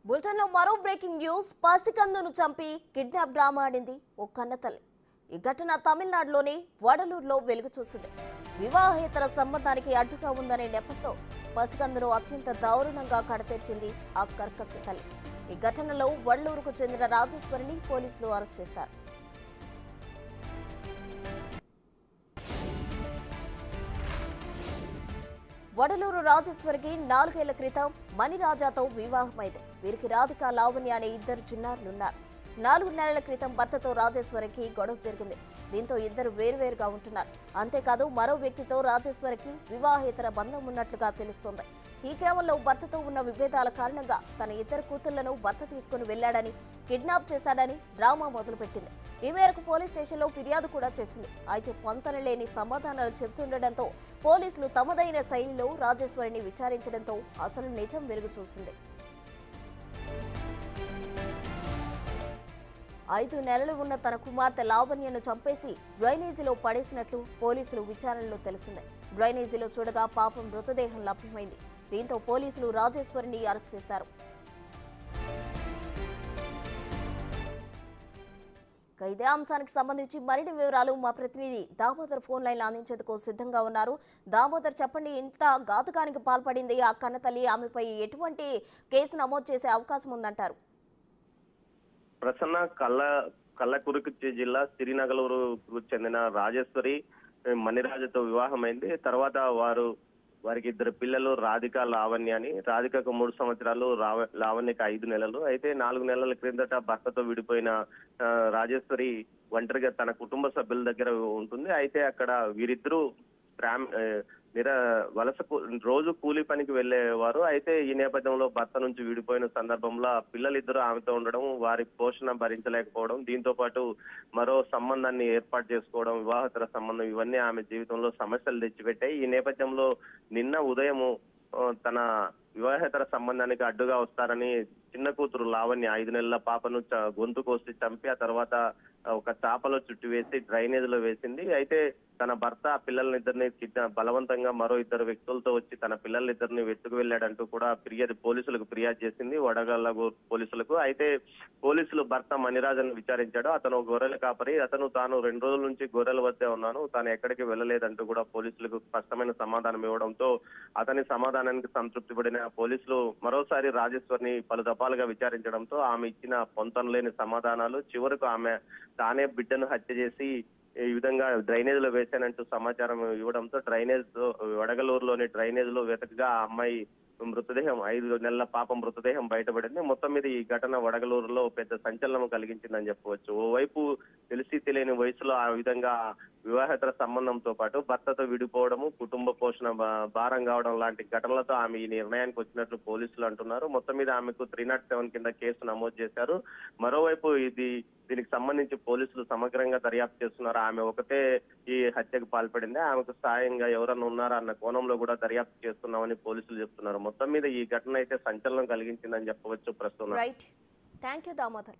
బులెటిన్లో మరో breaking news. పసికందును చంపి కిడ్నాప్ డ్రామా ఆడింది ఓ కన్నతల్లి. ఈ ఘటన తమిళనాడులోని వడలూరులో వెలుగు చూసింది. వివాహేతర సంబంధానికి అడ్డుగా ఉందనే నెపంతో పసికందును అత్యంత దారుణంగా కడతెర్చింది ఆ కర్కశ తల్లి. ఈ ఘటనలో వడలూరుకు చెందిన రాజేశ్వరిని పోలీసులు అరెస్ట్ చేశారు. వడలూరు రాజేశ్వరికి 4 ఏళ్ల క్రితం మణిరాజాతో వివాహమైంది. వీరికి రాధిక, లావణ్య అనే 2 చిన్నారులున్నారు. 4 నెలల క్రితం భర్తతో రాజేశ్వరికి గొడవ జరిగింది. దీంతో ఇద్దరు వేరువేరుగా ఉంటున్నారు. అంతేకాదు మరో వ్యక్తితో రాజేశ్వరికి వివాహేతర బంధం ఉన్నట్లుగా తెలుస్తోంది. ఈ క్రమంలో భర్తతో ఉన్న విభేదాల కారణంగా తన 2 కూతుళ్లను భర్త తీసుకుని వెళ్లాడని, కిడ్నాప్ చేశాడని డ్రామా మొదలుపెట్టింది. ఈ మేరకు పోలీస్ స్టేషన్లో ఫిర్యాదు కూడా చేసింది. అయితే పొంతనలేని సమాధానాలు చెబుతుండటంతో పోలీసులు తమదైన శైలిలో రాజేశ్వరిని విచారించడంతో అసలు నిజం వెలుగు చూసింది. 5 నెలలు ఉన్న తన కుమార్తె లావణ్యను చంపేసి డ్రైనేజీలో పడేసినట్లు పోలీసులు విచారణలో తెలిసింది. డ్రైనేజీలో చూడగా పాప మృతదేహం లభ్యమైంది. దీంతో పోలీసులు రాజేశ్వరిని అరెస్ట్ చేశారు. ఇదే అంశానికి సంబంధించి మరిన్ని వివరాలు మా ప్రతినిధి దామోదర్ ఫోన్ లైన్ అందించేందుకు సిద్ధంగా ఉన్నారు. దామోదర్, చెప్పండి, ఇంత ఘాతుకానికి పాల్పడింది ఆ కన్నతల్లి, ఆమెపై ఎటువంటి కేసు నమోదు చేసే అవకాశం ఉందంటారు? ప్రసన్న కల్లకుర్తి జిల్లా సిరినగలూరుకు చెందిన రాజేశ్వరి మణిరాజుతో వివాహమైంది. తర్వాత వారికి 2 పిల్లలు, రాధిక, లావణ్య అని. రాధికకు 3 సంవత్సరాలు, లావణ్యకు 5 నెలలు. అయితే 4 నెలల క్రిందట భర్తతో విడిపోయిన రాజేశ్వరి ఒంటరిగా తన కుటుంబ సభ్యుల దగ్గర ఉంటుంది. అయితే అక్కడ వీరిద్దరూ రోజు కూలీ పనికి వెళ్లేవారు. అయితే ఈ నేపథ్యంలో భర్త నుంచి విడిపోయిన సందర్భంలో పిల్లలిద్దరూ ఆమెతో ఉండడం, వారి పోషణ భరించలేకపోవడం, దీంతో పాటు మరో సంబంధాన్ని ఏర్పాటు చేసుకోవడం, వివాహేతర సంబంధం, ఇవన్నీ ఆమె జీవితంలో సమస్యలు తెచ్చిపెట్టాయి. ఈ నేపథ్యంలో నిన్న ఉదయం తన వివాహేతర సంబంధానికి అడ్డుగా వస్తారని చిన్న కూతురు లావణ్య 5 నెలల పాపను గొంతు కోసి చంపి ఆ తర్వాత ఒక చాపలో చుట్టివేసి డ్రైనేజీలో వేసింది. అయితే తన భర్త పిల్లలిద్దరిని బలవంతంగా మరో 2 వ్యక్తులతో వచ్చి తన పిల్లలిద్దరిని వెతుకు వెళ్లాడంటూ కూడా పోలీసులకు ఫిర్యాదు చేసింది, వడగళ్ల పోలీసులకు. అయితే పోలీసులు భర్త మణిరాజన్ విచారించాడు. అతను గొర్రెల కాపరి, తాను 2 రోజుల నుంచి గొర్రెల వద్దే ఉన్నాను, తాను ఎక్కడికి వెళ్ళలేదంటూ కూడా పోలీసులకు స్పష్టమైన సమాధానం ఇవ్వడంతో అతని సమాధానానికి సంతృప్తి పడిన పోలీసులు మరోసారి రాజేశ్వరిని పలు దఫాలుగా విచారించడంతో ఆమె ఇచ్చిన పొంతనలేని సమాధానాలు, చివరకు ఆమె తానే బిడ్డను హత్య చేసి ఈ విధంగా డ్రైనేజ్ లో వేశానంటూ సమాచారం ఇవ్వడంతో వడగలూరులోని డ్రైనేజ్ లో వెతకగా ఆ అమ్మాయి మృతదేహం, 5 నెలల పాప మృతదేహం బయటపడింది. మొత్తం మీద ఈ ఘటన వడగలూరులో పెద్ద సంచలనం కలిగించిందని చెప్పవచ్చు. ఓవైపు తెలిసి తెలియని వయసులో ఆ విధంగా వివాహేతర సంబంధంతో పాటు భర్తతో విడిపోవడము, కుటుంబ పోషణ భారం కావడం లాంటి ఘటనలతో ఆమె ఈ నిర్ణయానికి వచ్చినట్లు పోలీసులు అంటున్నారు. మొత్తం మీద ఆమెకు 307 కింద కేసు నమోదు చేశారు. మరోవైపు దీనికి సంబంధించి పోలీసులు సమగ్రంగా దర్యాప్తు చేస్తున్నారు. ఆమె ఒకటే ఈ హత్యకు పాల్పడింది, ఆమెకు సాయంగా ఎవరన్నా ఉన్నారా అన్న కోణంలో కూడా దర్యాప్తు చేస్తున్నామని పోలీసులు చెప్తున్నారు. మొత్తం మీద ఈ ఘటన అయితే సంచలనం కలిగించిందని చెప్పవచ్చు ప్రస్తుతం. Right, thank you Damodar.